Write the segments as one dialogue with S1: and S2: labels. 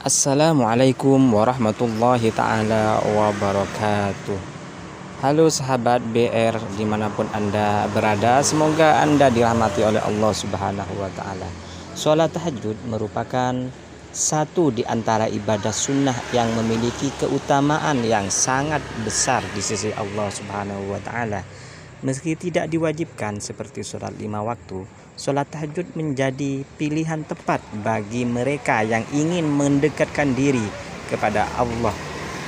S1: Assalamualaikum warahmatullahi ta'ala wabarakatuh. Halo sahabat BR dimanapun Anda berada, semoga Anda dirahmati oleh Allah Subhanahu wa ta'ala. Sholat tahajud merupakan satu di antara ibadah sunnah yang memiliki keutamaan yang sangat besar di sisi Allah Subhanahu wa ta'ala. Meski tidak diwajibkan seperti sholat 5 waktu, sholat tahajud menjadi pilihan tepat bagi mereka yang ingin mendekatkan diri kepada Allah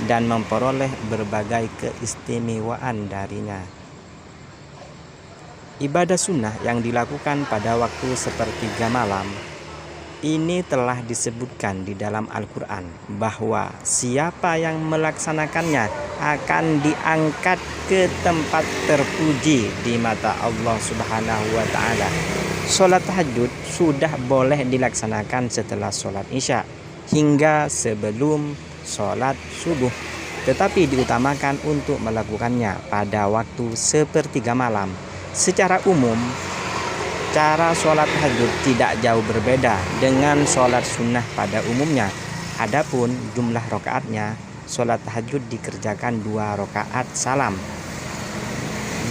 S1: dan memperoleh berbagai keistimewaan darinya. Ibadah sunnah yang dilakukan pada waktu sepertiga malam ini telah disebutkan di dalam Al-Quran bahwa siapa yang melaksanakannya akan diangkat ke tempat terpuji di mata Allah Subhanahu wa ta'ala. Sholat tahajud sudah boleh dilaksanakan setelah sholat isya hingga sebelum sholat subuh, tetapi diutamakan untuk melakukannya pada waktu sepertiga malam. Secara umum, cara sholat tahajud tidak jauh berbeda dengan sholat sunnah pada umumnya. Adapun jumlah rakaatnya, sholat tahajud dikerjakan 2 rakaat salam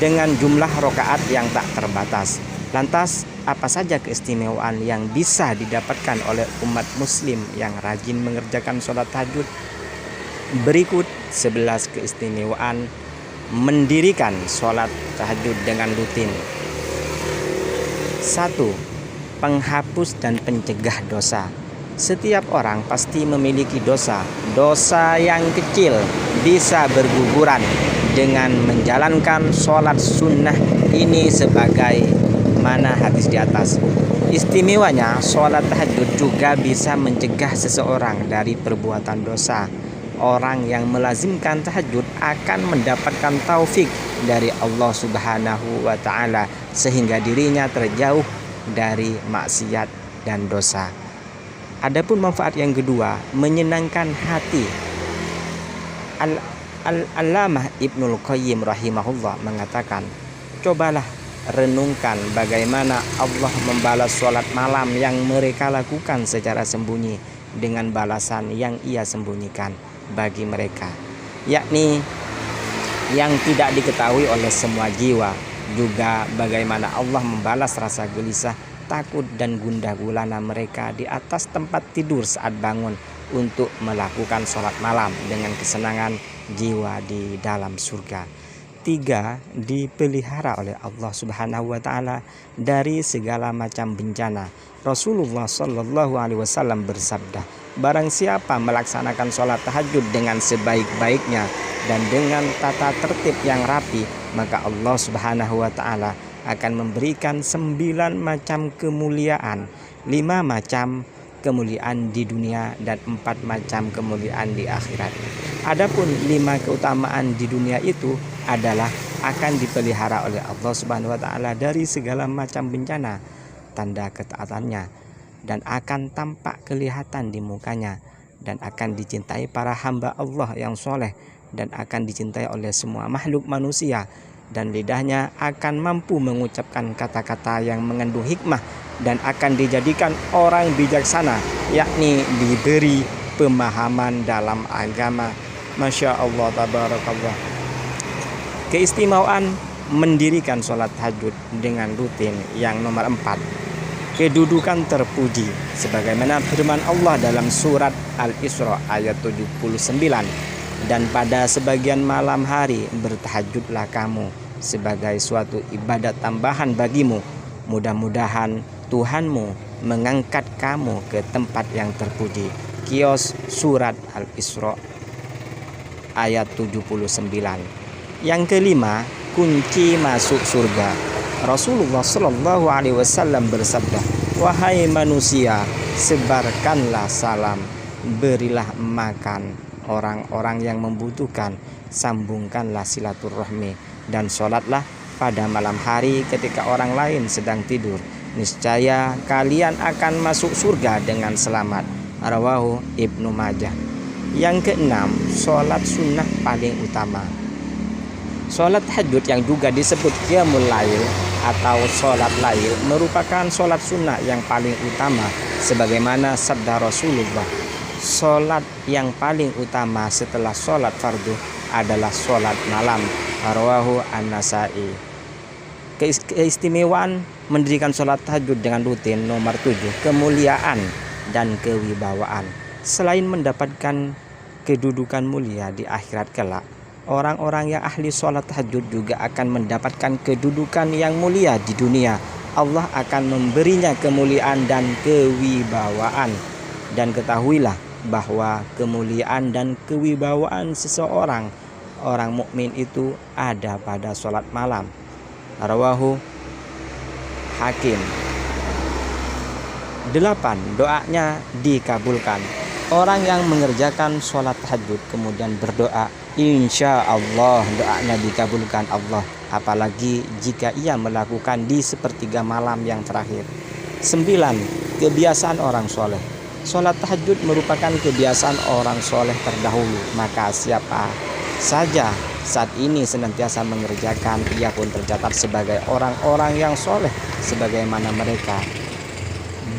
S1: dengan jumlah rakaat yang tak terbatas. Lantas, apa saja keistimewaan yang bisa didapatkan oleh umat muslim yang rajin mengerjakan sholat tahajud? Berikut 11 keistimewaan mendirikan sholat tahajud dengan rutin. 1. Penghapus dan pencegah dosa. Setiap orang pasti memiliki dosa. Dosa yang kecil bisa berguguran dengan menjalankan sholat sunnah ini sebagai mana hadis di atas. Istimewanya, sholat tahajud juga bisa mencegah seseorang dari perbuatan dosa. Orang yang melazimkan tahajud akan mendapatkan taufik dari Allah Subhanahu wa ta'ala sehingga dirinya terjauh dari maksiat dan dosa. Adapun manfaat yang kedua, menyenangkan hati. Al-Allamah Ibnul Qayyim rahimahullah mengatakan, cobalah renungkan bagaimana Allah membalas sholat malam yang mereka lakukan secara sembunyi dengan balasan yang Ia sembunyikan bagi mereka, yakni yang tidak diketahui oleh semua jiwa. Juga bagaimana Allah membalas rasa gelisah, takut dan gundah gulana mereka di atas tempat tidur saat bangun untuk melakukan sholat malam dengan kesenangan jiwa di dalam surga. 3. Dipelihara oleh Allah Subhanahu wa ta'ala dari segala macam bencana. Rasulullah Shallallahu alaihi wasallam bersabda, barang siapa melaksanakan sholat tahajud dengan sebaik-baiknya dan dengan tata tertib yang rapi, maka Allah Subhanahu wa ta'ala akan memberikan 9 macam kemuliaan, 5 macam kemuliaan di dunia dan 4 macam kemuliaan di akhirat. Adapun 5 keutamaan di dunia itu adalah akan dipelihara oleh Allah Subhanahu wa ta'ala dari segala macam bencana, tanda ketaatannya, dan akan tampak kelihatan di mukanya, dan akan dicintai para hamba Allah yang soleh, dan akan dicintai oleh semua makhluk manusia, dan lidahnya akan mampu mengucapkan kata-kata yang mengandung hikmah, dan akan dijadikan orang bijaksana, yakni diberi pemahaman dalam agama. Masya Allah, tabarakallah. Keistimewaan mendirikan sholat tahajud dengan rutin yang nomor 4, kedudukan terpuji sebagaimana firman Allah dalam surat Al-Isra ayat 79, dan pada sebagian malam hari bertahajudlah kamu sebagai suatu ibadat tambahan bagimu, mudah-mudahan Tuhanmu mengangkat kamu ke tempat yang terpuji. Kios surat Al-Isra ayat 79. Yang kelima, kunci masuk surga. Rasulullah Shallallahu alaihi wasallam bersabda, wahai manusia, sebarkanlah salam, berilah makan orang-orang yang membutuhkan, sambungkanlah silaturahmi, dan sholatlah pada malam hari ketika orang lain sedang tidur. Niscaya kalian akan masuk surga dengan selamat. Rawahu Ibnu Majah. Yang keenam, sholat sunnah paling utama. Sholat tahajud yang juga disebut qiyamul lail atau sholat lail merupakan sholat sunnah yang paling utama sebagaimana sabda Rasulullah sholat yang paling utama setelah sholat fardu adalah sholat malam. Rawahu An-Nasa'i. Keistimewaan mendirikan sholat tahajud dengan rutin nomor 7, kemuliaan dan kewibawaan. Selain mendapatkan kedudukan mulia di akhirat kelak, orang-orang yang ahli sholat tahajud juga akan mendapatkan kedudukan yang mulia di dunia. Allah akan memberinya kemuliaan dan kewibawaan. Dan ketahuilah bahwa kemuliaan dan kewibawaan seseorang, orang mukmin itu ada pada sholat malam. Rawahu Hakim. 8. Doanya dikabulkan. Orang yang mengerjakan sholat tahajud kemudian berdoa, insya Allah doanya dikabulkan Allah, apalagi jika ia melakukan di sepertiga malam yang terakhir. 9. Kebiasaan orang soleh. Sholat tahajud merupakan kebiasaan orang soleh terdahulu, maka siapa saja saat ini senantiasa mengerjakan, ia pun tercatat sebagai orang-orang yang soleh sebagaimana mereka.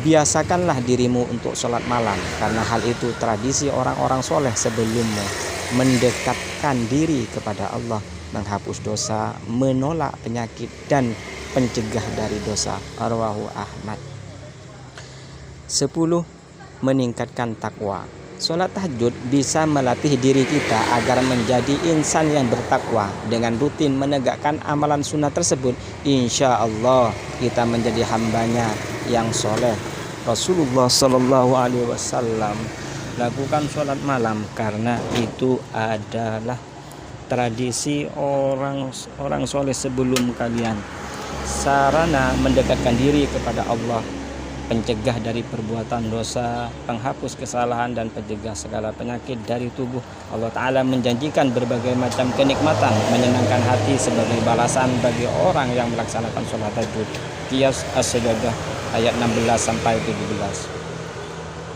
S1: Biasakanlah dirimu untuk sholat malam, karena hal itu tradisi orang-orang soleh sebelummu, mendekatkan diri kepada Allah, menghapus dosa, menolak penyakit, dan pencegah dari dosa. Rawahu Ahmad. 10. Meningkatkan takwa. Sholat tahajud bisa melatih diri kita agar menjadi insan yang bertakwa. Dengan rutin menegakkan amalan sunnah tersebut, insya Allah kita menjadi hambanya yang soleh. Rasulullah Shallallahu Alaihi Wasallam lakukan sholat malam karena itu adalah tradisi orang soleh sebelum kalian. Sarana mendekatkan diri kepada Allah, pencegah dari perbuatan dosa, penghapus kesalahan, dan pencegah segala penyakit dari tubuh. Allah Ta'ala menjanjikan berbagai macam kenikmatan, menyenangkan hati sebagai balasan bagi orang yang melaksanakan sholat tahajud. Qiyas As-Sajdah ayat 16-17.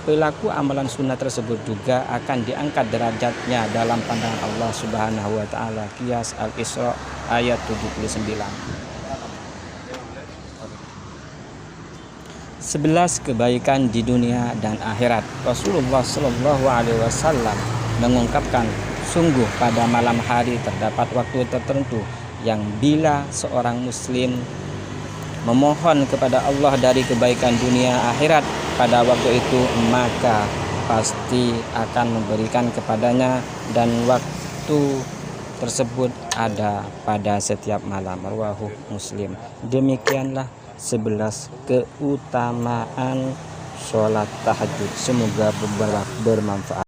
S1: Pelaku amalan sunnah tersebut juga akan diangkat derajatnya dalam pandangan Allah Subhanahu wa Ta'ala. Qiyas Al-Isra ayat 79. 11. Kebaikan di dunia dan akhirat. Rasulullah Shallallahu Alaihi Wasallam mengungkapkan, sungguh pada malam hari terdapat waktu tertentu yang bila seorang muslim memohon kepada Allah dari kebaikan dunia akhirat pada waktu itu, maka pasti akan memberikan kepadanya, dan waktu tersebut ada pada setiap malam. Rawahu Muslim. Demikianlah 11 keutamaan sholat tahajud. Semoga bermanfaat.